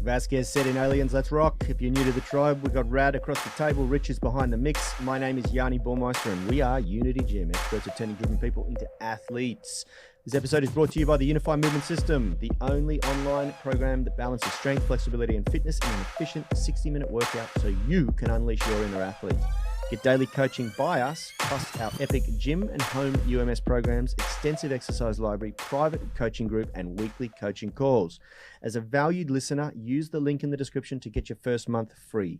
Vasquez said in Aliens, let's rock. If you're new to the tribe, we got Rad across the table. Rich is behind the mix. My name is Yanni Baumeister, and we are Unity Gym, experts at turning driven people into athletes. This episode is brought to you by the Unify Movement System, the only online program that balances strength, flexibility, and fitness in an efficient 60-minute workout so you can unleash your inner athlete. Get daily coaching by us, plus our epic gym and home UMS programs, extensive exercise library, private coaching group, and weekly coaching calls. As a valued listener, use the link in the description to get your first month free.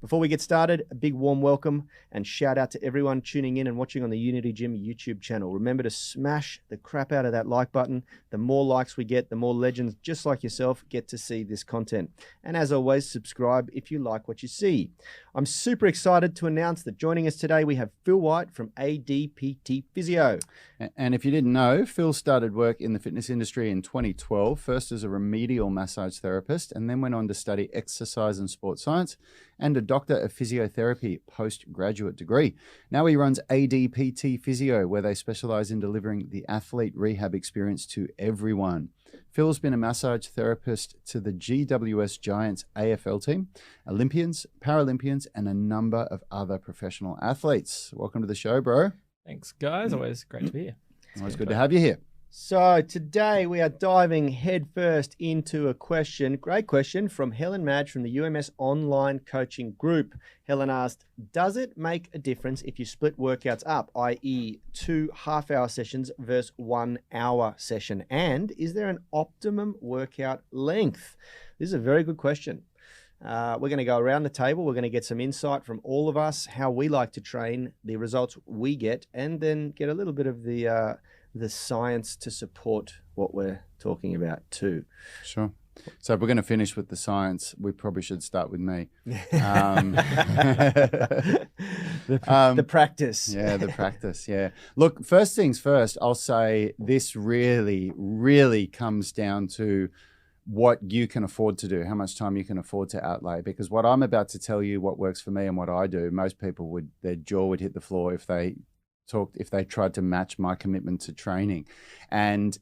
Before we get started, a big warm welcome and shout out to everyone tuning in and watching on the Unity Gym YouTube channel. Remember to smash the crap out of that like button. The more likes we get, the more legends just like yourself get to see this content. And as always, subscribe if you like what you see. I'm super excited to announce that joining us today, we have Phil White from ADPT Physio. And if you didn't know, Phil started work in the fitness industry in 2012, first as a remedial massage therapist, and then went on to study exercise and sports science and a doctor of physiotherapy postgraduate degree. Now he runs ADPT Physio, where they specialize in delivering the athlete rehab experience to everyone. Phil's been a massage therapist to the GWS Giants AFL team, Olympians, Paralympians, and a number of other professional athletes. Welcome to the show, bro. Thanks, guys. Always great to be here. Always good to have you here. So today we are diving headfirst into a question, great question from Helen Madge from the UMS Online Coaching Group. Helen asked, does it make a difference if you split workouts up, i.e. 2 half-hour sessions versus 1 hour session? And is there an optimum workout length? This is a very good question. We're going to go around the table. We're going to get some insight from all of us, how we like to train, the results we get, and then get a little bit of the science to support what we're talking about too. Sure. So if we're going to finish with the science, we probably should start with me. The practice. Yeah, the practice. Yeah. Look, first things first, I'll say this really comes down to what you can afford to do, how much time you can afford to outlay. Because what I'm about to tell you, what works for me and what I do, most people their jaw would hit the floor if they tried to match my commitment to training. And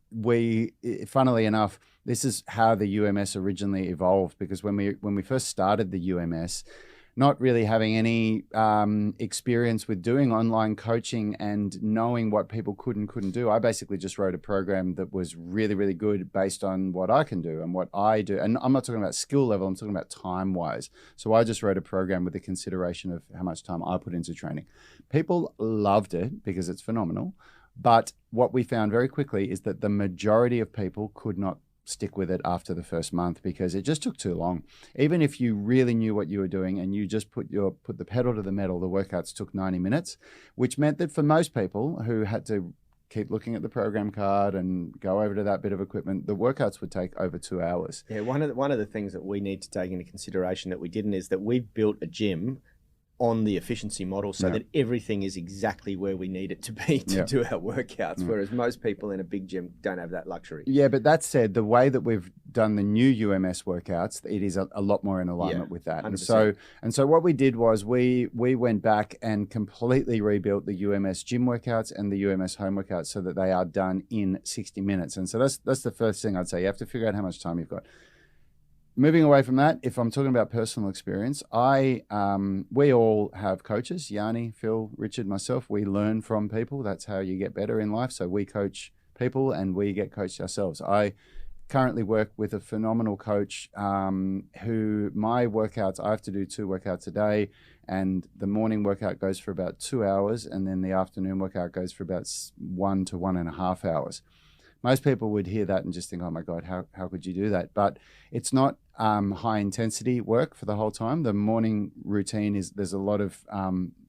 funnily enough, this is how the UMS originally evolved, because when we first started the UMS, not really having any experience with doing online coaching and knowing what people could and couldn't do, I basically just wrote a program that was really good based on what I can do and what I do. And I'm not talking about skill level, I'm talking about time-wise. So I just wrote a program with the consideration of how much time I put into training. People loved it because it's phenomenal. But what we found very quickly is that the majority of people could not stick with it after the first month because it just took too long. Even if you really knew what you were doing and you just put the pedal to the metal, the workouts took 90 minutes, which meant that for most people who had to keep looking at the program card and go over to that bit of equipment, the workouts would take over 2 hours. Yeah, one of the things that we need to take into consideration that we didn't is that we've built a gym on the efficiency model so that everything is exactly where we need it to be to do our workouts, whereas most people in a big gym don't have that luxury. Yeah, but that said, the way that we've done the new UMS workouts, it is a lot more in alignment with that. 100%. And so what we did was we went back and completely rebuilt the UMS gym workouts and the UMS home workouts so that they are done in 60 minutes. And so that's the first thing I'd say. You have to figure out how much time you've got. Moving away from that, if I'm talking about personal experience, we all have coaches, Yanni, Phil, Richard, myself. We learn from people. That's how you get better in life. So we coach people and we get coached ourselves. I currently work with a phenomenal coach who my workouts, I have to do 2 workouts a day, and the morning workout goes for about 2 hours, and then the afternoon workout goes for about 1 to 1.5 hours. Most people would hear that and just think, oh my God, how could you do that? But it's not high intensity work for the whole time. The morning routine there's a lot of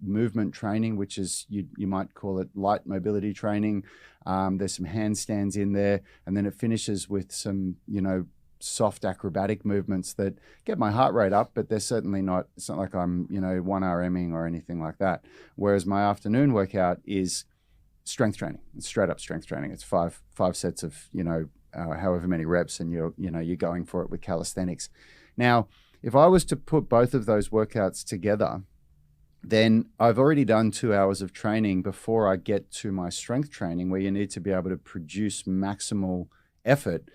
movement training, which is, you might call it light mobility training. There's some handstands in there, and then it finishes with some, soft acrobatic movements that get my heart rate up, but they're certainly not, it's not like I'm, 1RMing or anything like that. Whereas my afternoon workout is strength training. It's straight up strength training. It's five sets of, however many reps, and you're going for it with calisthenics. Now, if I was to put both of those workouts together, then I've already done 2 hours of training before I get to my strength training, where you need to be able to produce maximal effort.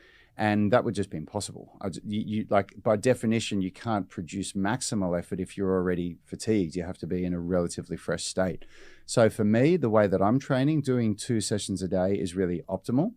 And that would just be impossible. You like, by definition, you can't produce maximal effort if you're already fatigued. You have to be in a relatively fresh state. So for me, the way that I'm training, doing 2 sessions a day is really optimal.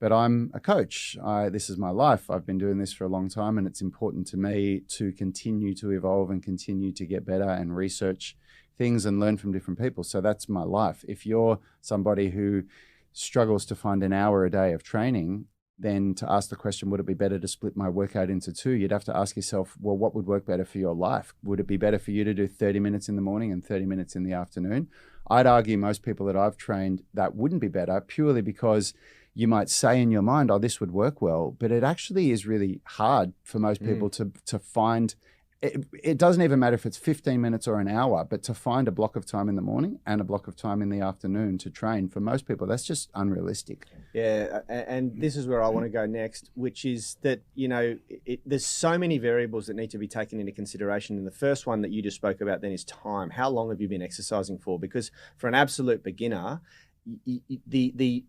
But I'm a coach. This is my life. I've been doing this for a long time, and it's important to me to continue to evolve and continue to get better and research things and learn from different people. So that's my life. If you're somebody who struggles to find an hour a day of training, then to ask the question, would it be better to split my workout into 2? You'd have to ask yourself, well, what would work better for your life? Would it be better for you to do 30 minutes in the morning and 30 minutes in the afternoon? I'd argue most people that I've trained, that wouldn't be better, purely because you might say in your mind, oh, this would work well, but it actually is really hard for most people to find. It doesn't even matter if it's 15 minutes or an hour, but to find a block of time in the morning and a block of time in the afternoon to train, for most people, that's just unrealistic. Yeah, and this is where I want to go next, which is that, there's so many variables that need to be taken into consideration. And the first one that you just spoke about then is time. How long have you been exercising for? Because for an absolute beginner, the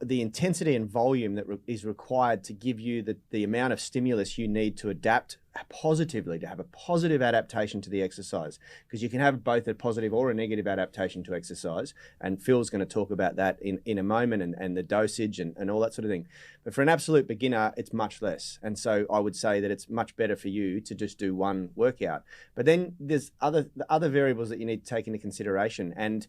intensity and volume that is required to give you the amount of stimulus you need to adapt positively, to have a positive adaptation to the exercise, because you can have both a positive or a negative adaptation to exercise, and Phil's going to talk about that in a moment, and the dosage and all that sort of thing. But for an absolute beginner, it's much less, and so I would say that it's much better for you to just do one workout. But then there's other variables that you need to take into consideration, and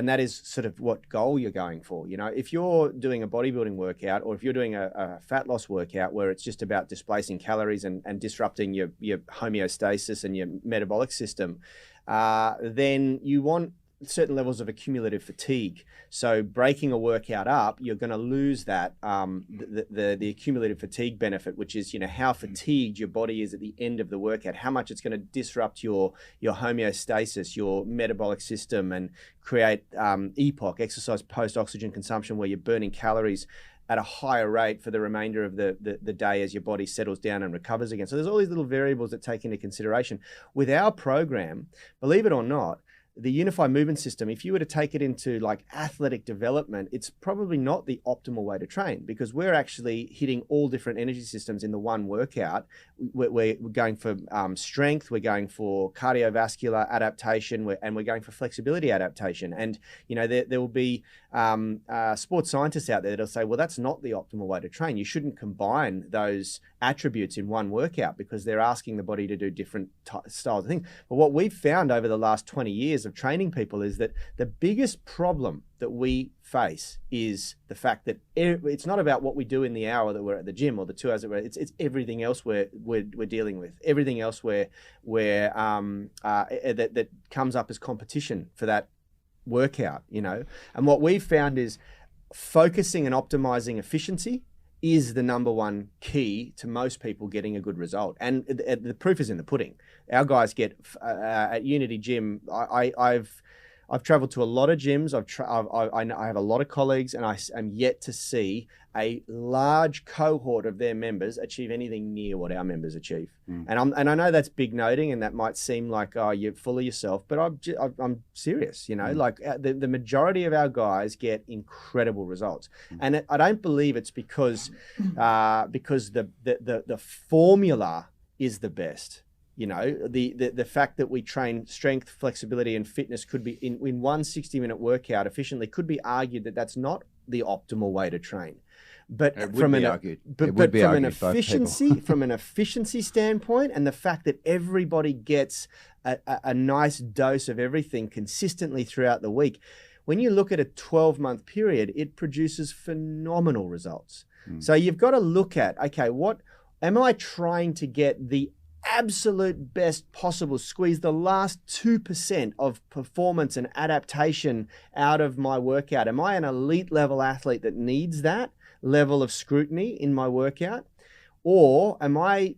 that is sort of what goal you're going for. If you're doing a bodybuilding workout, or if you're doing a fat loss workout where it's just about displacing calories and disrupting your homeostasis and your metabolic system, then you want certain levels of accumulative fatigue. So breaking a workout up, you're going to lose that the accumulative fatigue benefit, which is how fatigued your body is at the end of the workout, how much it's going to disrupt your homeostasis, your metabolic system, and create EPOC, exercise post oxygen consumption, where you're burning calories at a higher rate for the remainder of the day as your body settles down and recovers again. So there's all these little variables that take into consideration. With our program, believe it or not, the Unify Movement System, if you were to take it into like athletic development, it's probably not the optimal way to train, because we're actually hitting all different energy systems in the one workout. We're going for strength, we're going for cardiovascular adaptation, and we're going for flexibility adaptation. And there will be sports scientists out there that'll say, well, that's not the optimal way to train. You shouldn't combine those attributes in one workout, because they're asking the body to do different styles of things. But what we've found over the last 20 years of training people is that the biggest problem that we face is the fact that it's not about what we do in the hour that we're at the gym, or the 2 hours that it's everything else we're dealing with, everything else that comes up as competition for that workout. And what we've found is focusing and optimizing efficiency is the number one key to most people getting a good result. And the proof is in the pudding. Our guys get at Unity Gym. I've traveled to a lot of gyms. I have a lot of colleagues, and I am yet to see a large cohort of their members achieve anything near what our members achieve. And I know that's big noting, and that might seem like, oh, you're full of yourself, but I'm serious. Like the majority of our guys get incredible results, and I don't believe it's because the formula is the best. The fact that we train strength, flexibility, and fitness could be in one 60-minute workout efficiently could be argued that that's not the optimal way to train. But from an efficiency standpoint, and the fact that everybody gets a nice dose of everything consistently throughout the week, when you look at a 12-month period, it produces phenomenal results. So you've got to look at, okay, what am I trying to get the absolute best possible, squeeze the last 2% of performance and adaptation out of my workout? Am I an elite level athlete that needs that level of scrutiny in my workout? Or am I,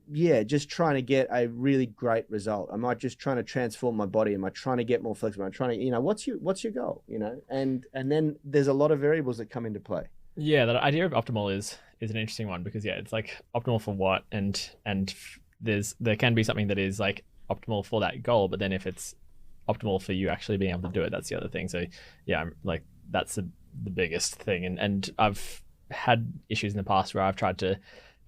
just trying to get a really great result? Am I just trying to transform my body? Am I trying to get more flexible? Am I trying to, what's your goal? And then there's a lot of variables that come into play. Yeah, that idea of optimal is an interesting one, because it's like optimal for what, and there can be something that is like optimal for that goal, but then if it's optimal for you actually being able to do it, that's the other thing. So I'm like, that's the biggest thing. And I've had issues in the past where I've tried to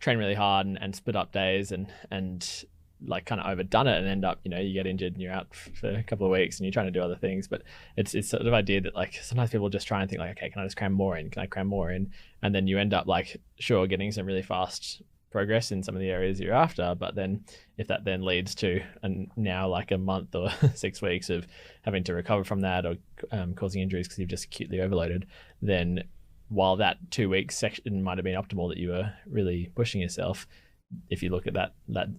train really hard and split up days and like kind of overdone it and end up, you get injured and you're out for a couple of weeks and you're trying to do other things. But it's sort of idea that like sometimes people just try and think like, okay, can I just cram more in? Can I cram more in? And then you end up like, sure, getting some really fast progress in some of the areas you're after, but then if that then leads to now like a month or 6 weeks of having to recover from that or causing injuries because you've just acutely overloaded, then while that 2 weeks section might have been optimal that you were really pushing yourself, if you look at that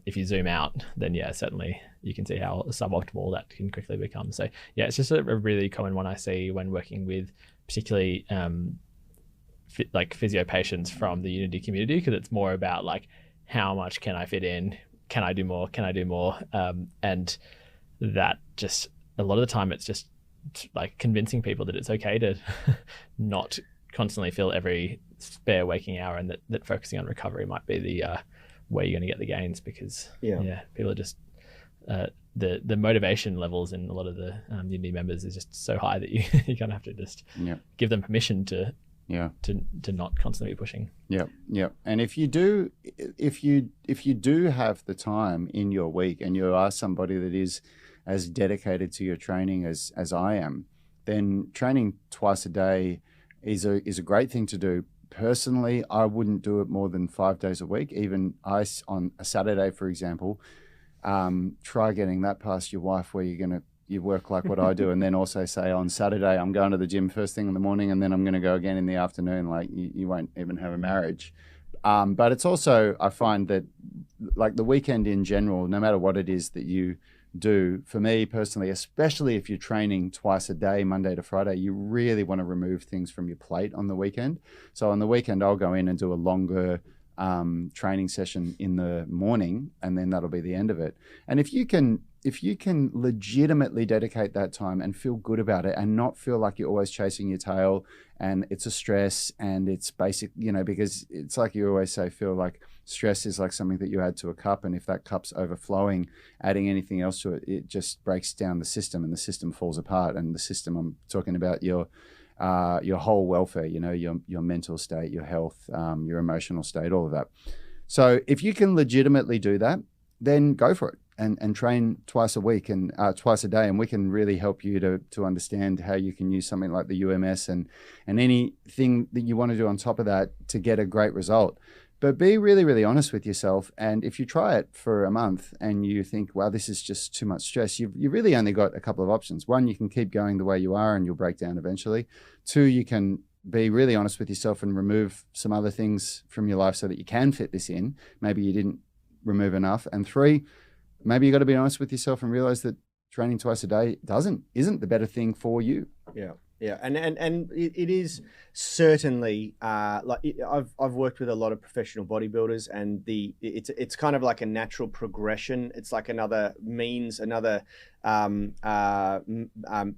if you zoom out, then yeah, certainly you can see how suboptimal that can quickly become. So yeah, it's just a really common one I see when working with particularly like physio patients from the Unity community, because it's more about like, how much can I fit in? Can I do more? And that just a lot of the time it's just like convincing people that it's okay to not constantly fill every spare waking hour, and that focusing on recovery might be the way you're going to get the gains, because people are just the motivation levels in a lot of the Unity members is just so high that you kind of have to just give them permission to not constantly be pushing. Yeah. And if you do have the time in your week and you are somebody that is as dedicated to your training as I am, then training twice a day is a great thing to do. Personally, I wouldn't do it more than 5 days a week. Even on a Saturday, for example, try getting that past your wife, where you work like what I do, and then also say on Saturday I'm going to the gym first thing in the morning, and then I'm going to go again in the afternoon. Like you won't even have a marriage. But it's also, I find that like the weekend in general, no matter what it is that you do, for me personally, especially if you're training twice a day, Monday to Friday, you really want to remove things from your plate on the weekend. So on the weekend, I'll go in and do a longer training session in the morning, and then that'll be the end of it. And if you can legitimately dedicate that time and feel good about it and not feel like you're always chasing your tail and it's a stress and it's basic, because it's like you always say, feel like stress is like something that you add to a cup, and if that cup's overflowing, adding anything else to it, it just breaks down the system and the system falls apart. And the system, I'm talking about your whole welfare, your mental state, your health, your emotional state, all of that. So if you can legitimately do that, then go for it and train twice a week and twice a day. And we can really help you to understand how you can use something like the UMS and anything that you want to do on top of that to get a great result. But be really, really honest with yourself. And if you try it for a month and you think, wow, this is just too much stress, you've really only got a couple of options. One, you can keep going the way you are and you'll break down eventually. Two, you can be really honest with yourself and remove some other things from your life so that you can fit this in. Maybe you didn't remove enough. And three, maybe you got to be honest with yourself and realize that training twice a day isn't the better thing for you. Yeah, and it is certainly I've worked with a lot of professional bodybuilders, and it's kind of like a natural progression. It's like another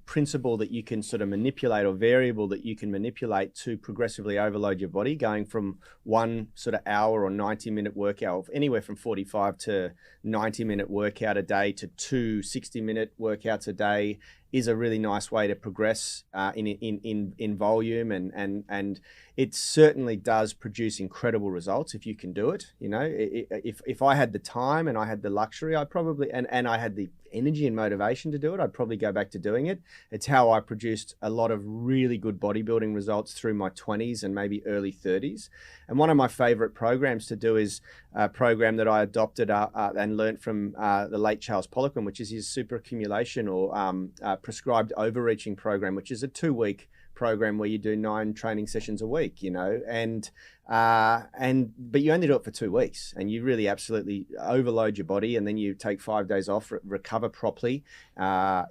principle that you can sort of manipulate, or variable that you can manipulate to progressively overload your body, going from one sort of hour or 90-minute workout, anywhere from 45 to 90-minute workout a day, to 2 60-minute workouts a day, is a really nice way to progress in volume, and it certainly does produce incredible results if you can do it. If I had the time and I had the luxury, I probably and I had the energy and motivation to do it, I'd probably go back to doing it. It's how I produced a lot of really good bodybuilding results through my 20s and maybe early 30s. And one of my favorite programs to do is a program that I adopted and learned from the late Charles Poliquin, which is his super accumulation or prescribed overreaching program, which is a 2-week program where you do 9 training sessions a week, but you only do it for 2 weeks, and you really absolutely overload your body, and then you take 5 days off, recover properly,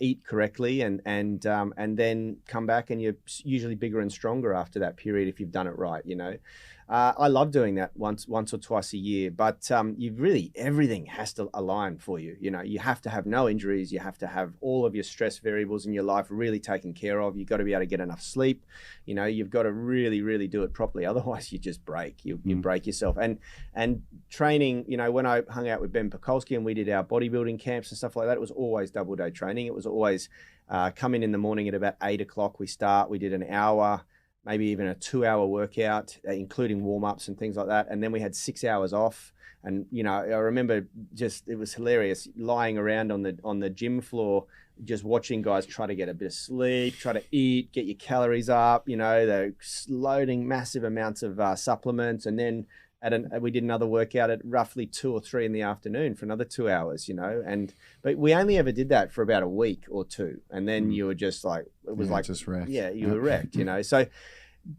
eat correctly, and then come back, and you're usually bigger and stronger after that period if you've done it right. I love doing that once or twice a year, but everything has to align for you. You have to have no injuries. You have to have all of your stress variables in your life really taken care of. You've got to be able to get enough sleep. You've got to really, really do it properly. Otherwise, you just break. You break yourself. And training, when I hung out with Ben Pekulski and we did our bodybuilding camps and stuff like that, it was always double day training. It was always come in the morning at about 8 o'clock. We did an hour. maybe even a 2-hour workout, including warm-ups and things like that. And then we had 6 hours off. And, you know, I remember it was hilarious lying around on the gym floor, just watching guys try to get a bit of sleep, try to eat, get your calories up, you know, they're loading massive amounts of supplements. And then we did another workout at roughly 2 or 3 in the afternoon for another 2 hours, you know, but we only ever did that for about a week or two. And then you were just like, it was like, just wrecked. Yeah, you were wrecked, you know? So,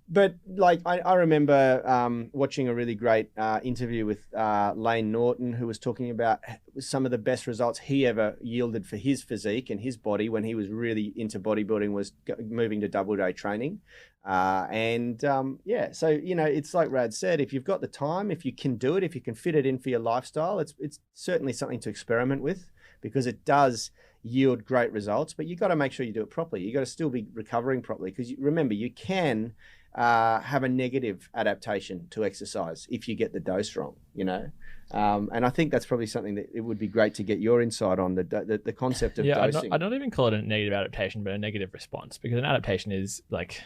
but like, I remember watching a really great interview with Lane Norton, who was talking about some of the best results he ever yielded for his physique and his body when he was really into bodybuilding, was moving to double day training. So, you know, it's like Rad said, if you've got the time, if you can do it, if you can fit it in for your lifestyle, it's certainly something to experiment with, because it does yield great results, but you got to make sure you do it properly. You got to still be recovering properly, because remember, you can have a negative adaptation to exercise if you get the dose wrong, you know. And I think that's probably something that it would be great to get your insight on, the concept of dosing. I'd not even call it a negative adaptation, but a negative response, because an adaptation is like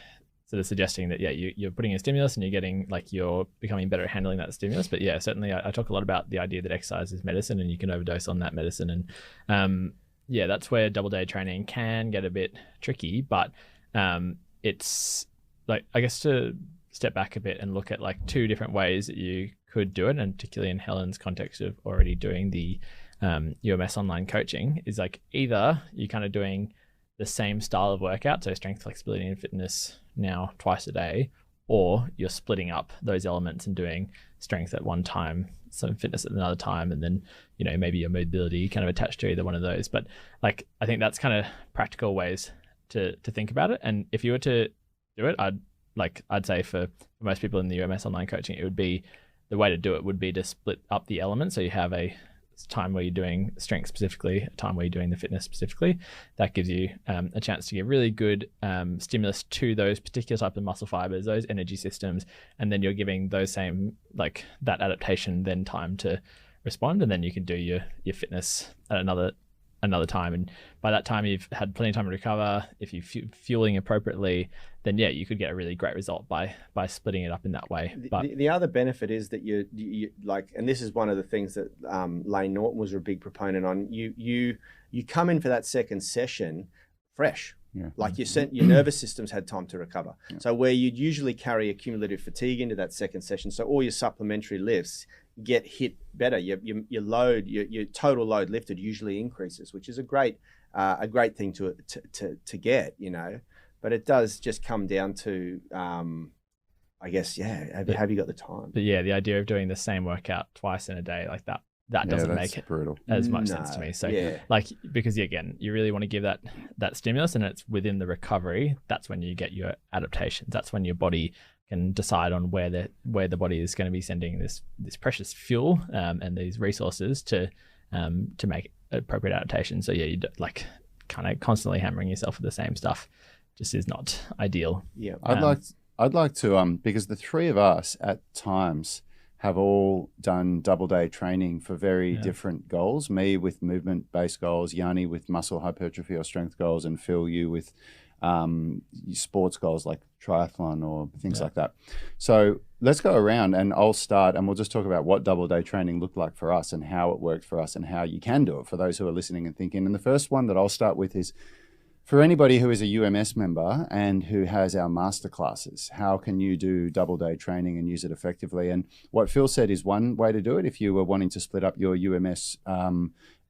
sort of suggesting that, you're putting in a stimulus and you're getting, like, you're becoming better at handling that stimulus. But yeah, certainly I talk a lot about the idea that exercise is medicine and you can overdose on that medicine. And that's where double day training can get a bit tricky, but it's like, I guess, to step back a bit and look at like 2 different ways that you could do it, and particularly in Helen's context of already doing the UMS online coaching, is like either you're kind of doing the same style of workout, so strength, flexibility, and fitness now twice a day, or you're splitting up those elements and doing strength at one time, some fitness at another time, and then, you know, maybe your mobility kind of attached to either one of those. But like, I think that's kind of practical ways to think about it. And if you were to do it, I'd say for most people in the UMS online coaching, it would be, the way to do it would be to split up the elements. So you have a time where you're doing strength specifically, a time where you're doing the fitness specifically. That gives you a chance to give really good stimulus to those particular type of muscle fibers, those energy systems, and then you're giving those same, like, that adaptation then time to respond, and then you can do your fitness at another time. And by that time, you've had plenty of time to recover. If you're fueling appropriately, then you could get a really great result by splitting it up in that way. But the other benefit is that you like, and this is one of the things that Lane Norton was a big proponent on. You come in for that second session fresh. Yeah. Like your nervous system's had time to recover. Yeah. So where you'd usually carry accumulative fatigue into that second session, so all your supplementary lifts get hit better. Your load, your total load lifted usually increases, which is a great thing to get, you know. But it does just come down to, I guess, have you got the time? But yeah, the idea of doing the same workout twice in a day, like that doesn't make it brutal. as much sense to me. So like, because again, you really want to give that stimulus, and it's within the recovery. That's when you get your adaptations. That's when your body can decide on where the body is going to be sending this precious fuel and these resources to make appropriate adaptations. So you like kind of constantly hammering yourself with the same stuff just is not ideal. Yeah, I'd like to because the 3 of us at times have all done double day training for very different goals. Me with movement based goals, Yanni with muscle hypertrophy or strength goals, and Phil, you with sports goals like triathlon or things like that. So let's go around and I'll start, and we'll just talk about what double day training looked like for us and how it worked for us and how you can do it for those who are listening and thinking. And the first one that I'll start with is for anybody who is a UMS member and who has our masterclasses. How can you do double day training and use it effectively? And what Phil said is one way to do it if you were wanting to split up your UMS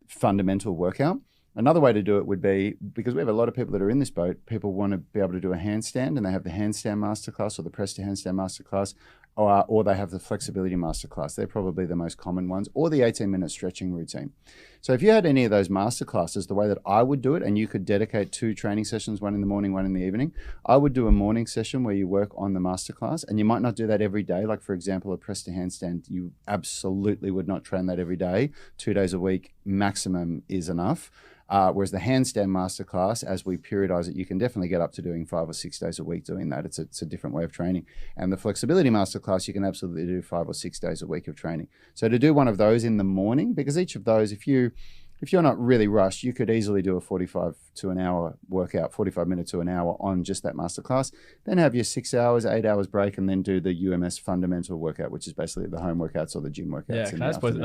fundamental workout. Another way to do it would be, because we have a lot of people that are in this boat, people want to be able to do a handstand, and they have the handstand masterclass or the press to handstand masterclass, or they have the flexibility masterclass. They're probably the most common ones, or the 18-minute stretching routine. So if you had any of those masterclasses, the way that I would do it, and you could dedicate 2 training sessions, one in the morning, one in the evening, I would do a morning session where you work on the masterclass, and you might not do that every day. Like, for example, a press to handstand, you absolutely would not train that every day. 2 days a week maximum is enough. Whereas the handstand masterclass, as we periodize it, you can definitely get up to doing 5 or 6 days a week doing that. It's a different way of training. And the flexibility masterclass, you can absolutely do 5 or 6 days a week of training. So to do one of those in the morning, because each of those, if you if you're not really rushed, you could easily do a 45 to an hour workout, 45 minutes to an hour on just that masterclass. Then have your 6 hours, 8 hours break, and then do the UMS fundamental workout, which is basically the home workouts or the gym workouts. Yeah, can I suppose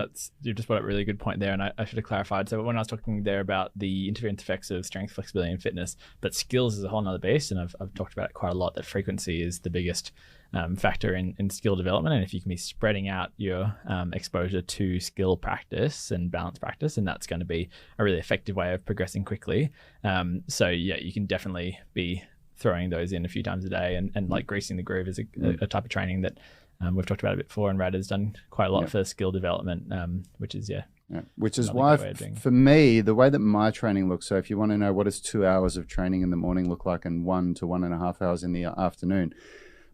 you've just brought up a really good point there, and I should have clarified. So when I was talking there about the interference effects of strength, flexibility, and fitness, but skills is a whole nother beast, and I've talked about it quite a lot, that frequency is the biggest factor in skill development. And if you can be spreading out your exposure to skill practice and balance practice, and that's going to be a really effective way of progressing quickly. So yeah, you can definitely be throwing those in a few times a day, and like greasing the groove is a type of training that we've talked about a bit before, and Rad has done quite a lot for skill development, which is which is why for me, the way that my training looks, so if you want to know what does 2 hours of training in the morning look like and 1 to 1.5 hours in the afternoon,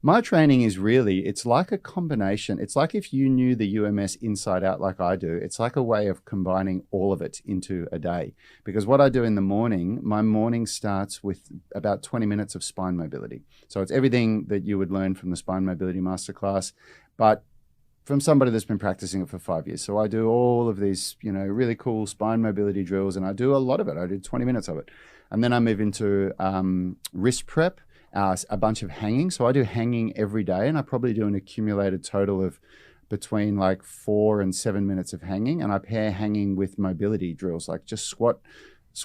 my training is really, it's like a combination. It's like if you knew the UMS inside out like I do, it's like a way of combining all of it into a day. Because what I do in the morning, my morning starts with about 20 minutes of spine mobility. So it's everything that you would learn from the spine mobility masterclass, but from somebody that's been practicing it for 5 years. So I do all of these, really cool spine mobility drills, and I do a lot of it. I do 20 minutes of it. And then I move into wrist prep, a bunch of hanging. So I do hanging every day, and I probably do an accumulated total of between like 4 and 7 minutes of hanging. And I pair hanging with mobility drills, like just squat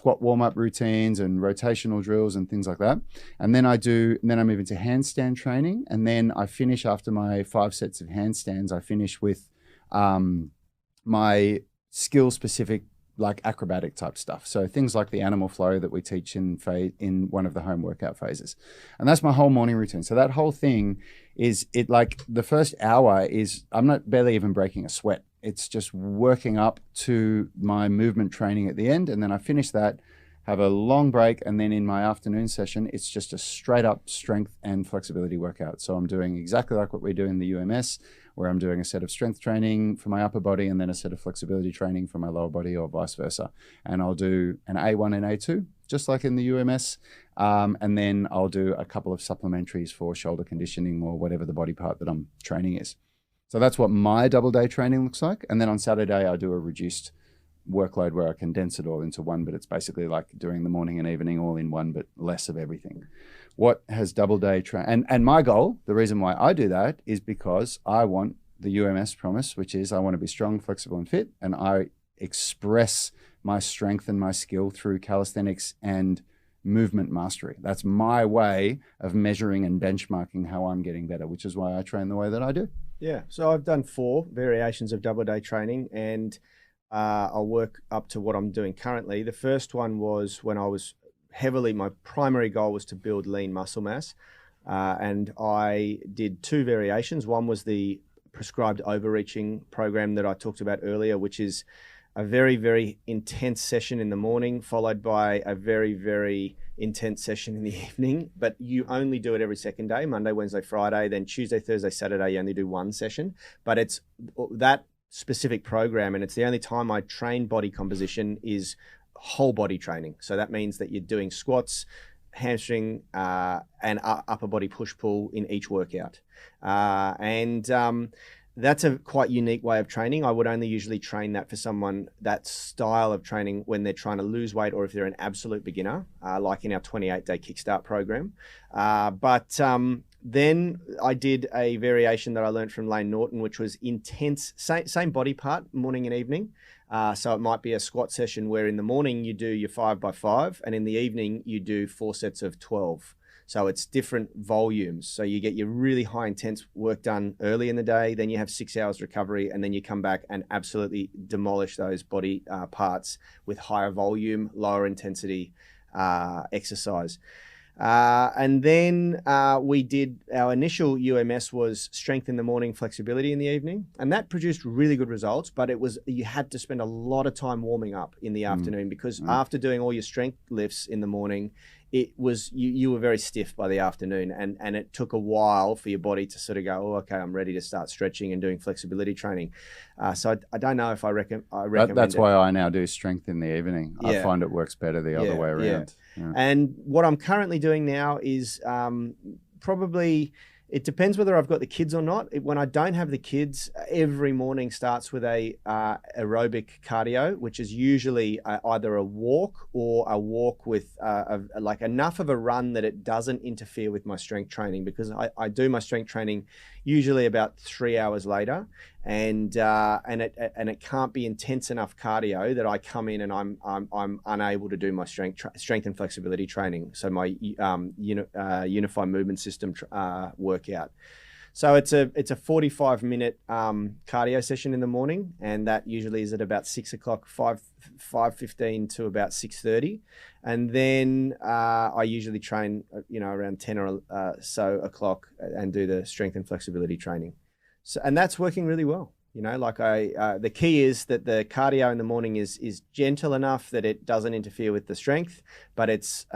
warm-up routines and rotational drills and things like that. And then I move into handstand training. And then I finish, after my 5 sets of handstands, I finish with my skill-specific, like acrobatic type stuff. So things like the animal flow that we teach in one of the home workout phases. And that's my whole morning routine. So that whole thing is, it like the first hour is, I'm not barely even breaking a sweat. It's just working up to my movement training at the end. And then I finish that, have a long break. And then in my afternoon session, it's just a straight up strength and flexibility workout. So I'm doing exactly like what we do in the UMS, where I'm doing a set of strength training for my upper body and then a set of flexibility training for my lower body, or vice versa. And I'll do an A1 and A2, just like in the UMS. And then I'll do a couple of supplementaries for shoulder conditioning or whatever the body part that I'm training is. So that's what my double day training looks like. And then on Saturday, I do a reduced workload where I condense it all into one, but it's basically like during the morning and evening all in one, but less of everything. What has double day and my goal, the reason why I do that is because I want the UMS promise, which is I want to be strong, flexible, and fit. And I express my strength and my skill through calisthenics and movement mastery. That's my way of measuring and benchmarking how I'm getting better, which is why I train the way that I do. Yeah. So I've done 4 variations of double day training, and I'll work up to what I'm doing currently. The first one was when I was my primary goal was to build lean muscle mass. And I did 2 variations. One was the prescribed overreaching program that I talked about earlier, which is a very, very intense session in the morning, followed by a very, very intense session in the evening. But you only do it every second day, Monday, Wednesday, Friday. Then Tuesday, Thursday, Saturday, you only do 1 session. But it's that specific program, and it's the only time I train body composition is whole body training. So that means that you're doing squats, hamstring, and upper body push-pull in each workout. That's a quite unique way of training. I would only usually train that for someone, that style of training, when they're trying to lose weight or if they're an absolute beginner, like in our 28-day kickstart program. Then I did a variation that I learned from Lane Norton, which was intense, same body part, morning and evening. So it might be a squat session where in the morning you do your 5x5 and in the evening you do 4 sets of 12. So it's different volumes. So you get your really high intense work done early in the day, then you have 6 hours recovery, and then you come back and absolutely demolish those body parts with higher volume, lower intensity exercise. And then we did, our initial UMS was strength in the morning, flexibility in the evening. And that produced really good results, but you had to spend a lot of time warming up in the afternoon, because after doing all your strength lifts in the morning, it was, you were very stiff by the afternoon, and it took a while for your body to sort of go, oh, okay, I'm ready to start stretching and doing flexibility training. So I don't know if I recommend That's why I now do strength in the evening. Yeah. I find it works better the other way around. Yeah. And what I'm currently doing now is probably It depends whether I've got the kids or not. When I don't have the kids, every morning starts with a aerobic cardio, which is usually either a walk or a walk with like enough of a run that it doesn't interfere with my strength training, because I do my strength training usually about 3 hours later, and it can't be intense enough cardio that I come in and I'm unable to do my strength and flexibility training. So my Unify Movement System workout. So it's a 45-minute cardio session in the morning, and that usually is at about 6 o'clock, 5:15 to about 6:30, and then I usually train around 10 or so o'clock and do the strength and flexibility training. So, and that's working really well. The key is that the cardio in the morning is gentle enough that it doesn't interfere with the strength, but it's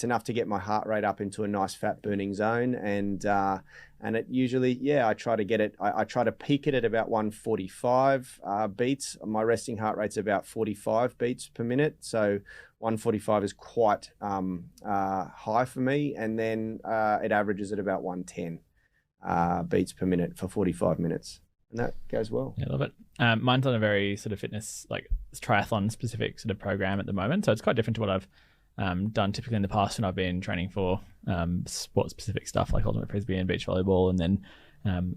enough to get my heart rate up into a nice fat burning zone, and it usually, I try to get it. I try to peak it at about 145 beats. My resting heart rate's about 45 beats per minute, so 145 is quite high for me, and then it averages at about 110 beats per minute for 45 minutes. And that goes well. Yeah, I love it. Mine's on a very sort of fitness, like triathlon specific sort of program at the moment. So it's quite different to what I've done typically in the past when I've been training for sport specific stuff like ultimate frisbee and beach volleyball. And then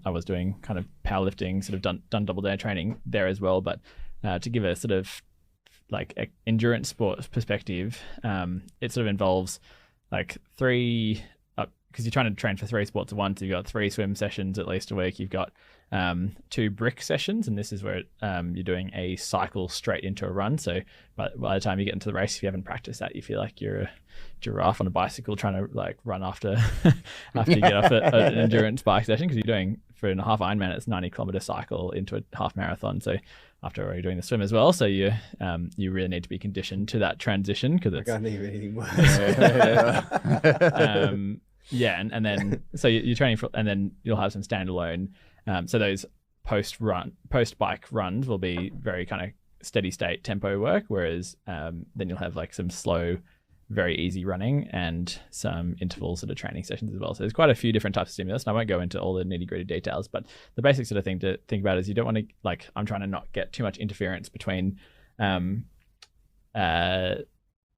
I was doing kind of powerlifting, sort of done double day training there as well. But to give a sort of like endurance sport perspective, it sort of involves like three, because you're trying to train for three sports at once. You've got 3 swim sessions at least a week. You've got 2 brick sessions, and this is where you're doing a cycle straight into a run. So by the time you get into the race, if you haven't practiced that, you feel like you're a giraffe on a bicycle trying to like run after you get off an endurance bike session, because you're doing, for a half Ironman, it's 90-kilometer cycle into a half marathon. So after already doing the swim as well, so you really need to be conditioned to that transition, because it's, I can't think of anything worse. And then so you're training for, and then you'll have some standalone. So those post bike runs will be very kind of steady state tempo work, whereas then you'll have like some slow, very easy running and some interval sort of training sessions as well. So there's quite a few different types of stimulus, and I won't go into all the nitty gritty details, but the basic sort of thing to think about is you don't want to, like, I'm trying to not get too much interference between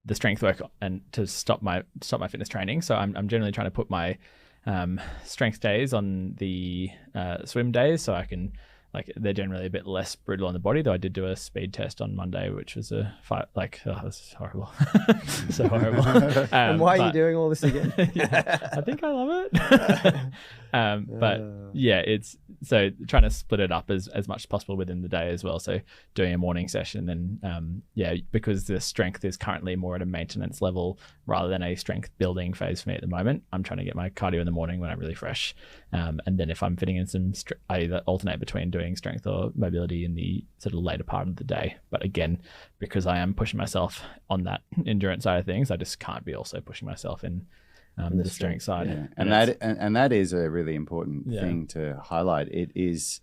the strength work and to stop my fitness training. So I'm generally trying to put my strength days on the swim days, so I can, like, they're generally a bit less brutal on the body, though I did do a speed test on Monday, which was it was horrible. So horrible. And why are you doing all this again? I think I love it. But yeah, it's so trying to split it up as much as possible within the day as well. So doing a morning session, and because the strength is currently more at a maintenance level rather than a strength building phase for me at the moment, I'm trying to get my cardio in the morning when I'm really fresh. And then if I'm fitting in some, I either alternate between doing strength or mobility in the sort of later part of the day. But again, because I am pushing myself on that endurance side of things, I just can't be also pushing myself in the strength side. Yeah. And that is a really important thing to highlight. It is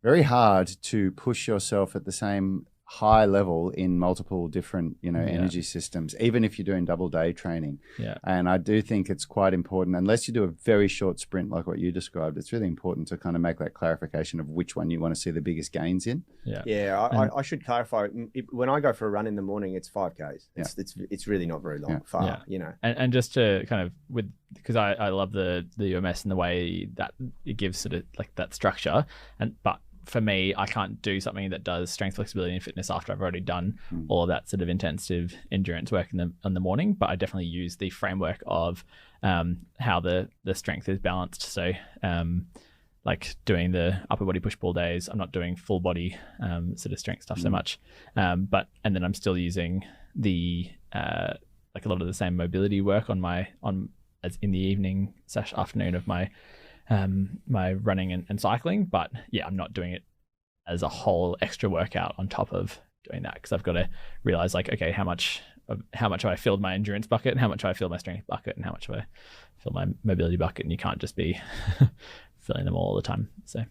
very hard to push yourself at the same high level in multiple different, energy systems, even if you're doing double day training. Yeah. And I do think it's quite important, unless you do a very short sprint like what you described, it's really important to kind of make that clarification of which one you want to see the biggest gains in. Yeah. Yeah. I should clarify. When I go for a run in the morning, it's 5Ks. It's really not very long, far, And just to kind of, because I love the UMS and the way that it gives sort of like that structure, but for me, I can't do something that does strength, flexibility, and fitness after I've already done all of that sort of intensive endurance work in the morning. But I definitely use the framework of how the strength is balanced. So, like doing the upper body push pull days, I'm not doing full body sort of strength stuff so much. And then I'm still using the like a lot of the same mobility work as in the evening / afternoon of my running and cycling, but I'm not doing it as a whole extra workout on top of doing that, because I've got to realize, like, okay, how much have I filled my endurance bucket, and how much have I filled my strength bucket, and how much have I filled my mobility bucket, and you can't just be filling them all the time. So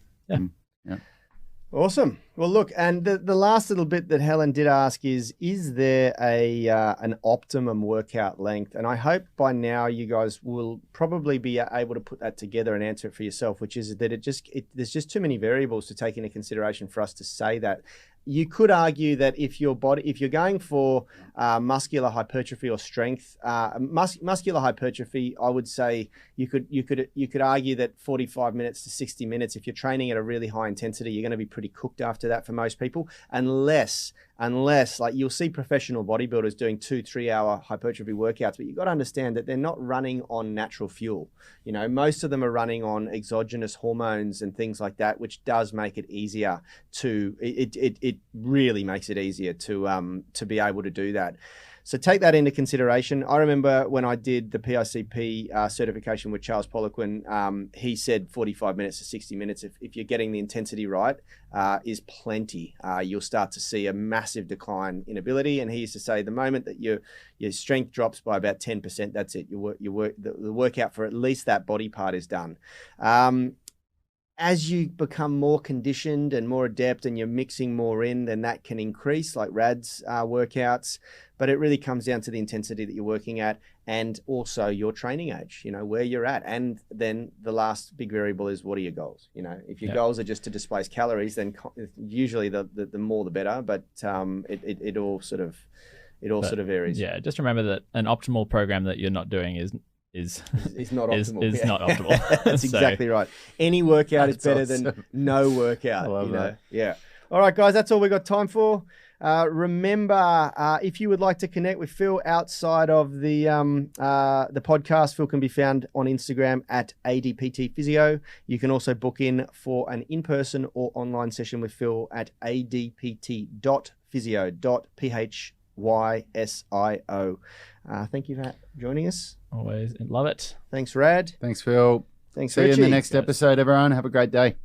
Awesome. Well, look, and the last little bit that Helen did ask is there an optimum workout length? And I hope by now you guys will probably be able to put that together and answer it for yourself, which is that there's just too many variables to take into consideration for us to say that. You could argue that if you're going for muscular hypertrophy or strength, muscular hypertrophy, I would say you could argue that 45 minutes to 60 minutes. If you're training at a really high intensity, you're going to be pretty cooked after that for most people, unless like you'll see professional bodybuilders doing 2-3 hour hypertrophy workouts, but you've got to understand that they're not running on natural fuel. You know, most of them are running on exogenous hormones and things like that, which does make it easier to, it really makes it easier to be able to do that. So take that into consideration. I remember when I did the PICP certification with Charles Poliquin, he said 45 minutes to 60 minutes. If you're getting the intensity right, is plenty. You'll start to see a massive decline in ability. And he used to say the moment that your strength drops by about 10%, that's it. The workout for at least that body part is done. As you become more conditioned and more adept and you're mixing more in, then that can increase, like Rad's workouts. But it really comes down to the intensity that you're working at and also your training age, you know, where you're at. And then the last big variable is, what are your goals? You know, if your goals are just to displace calories, then usually the more the better. But it all sort of varies. Yeah, just remember that an optimal program that you're not doing is not optimal. Is not optimal. That's exactly right. Any workout is better than no workout. I love that. Yeah. All right, guys, that's all we got time for. Remember, if you would like to connect with Phil outside of the podcast, Phil can be found on Instagram at ADPT Physio. You can also book in for an in-person or online session with Phil at adpt.physio.physio. Thank you for joining us. Always love it. Thanks, Rad. Thanks, Phil. Thanks, See you in Richie. the next episode, everyone. Have a great day.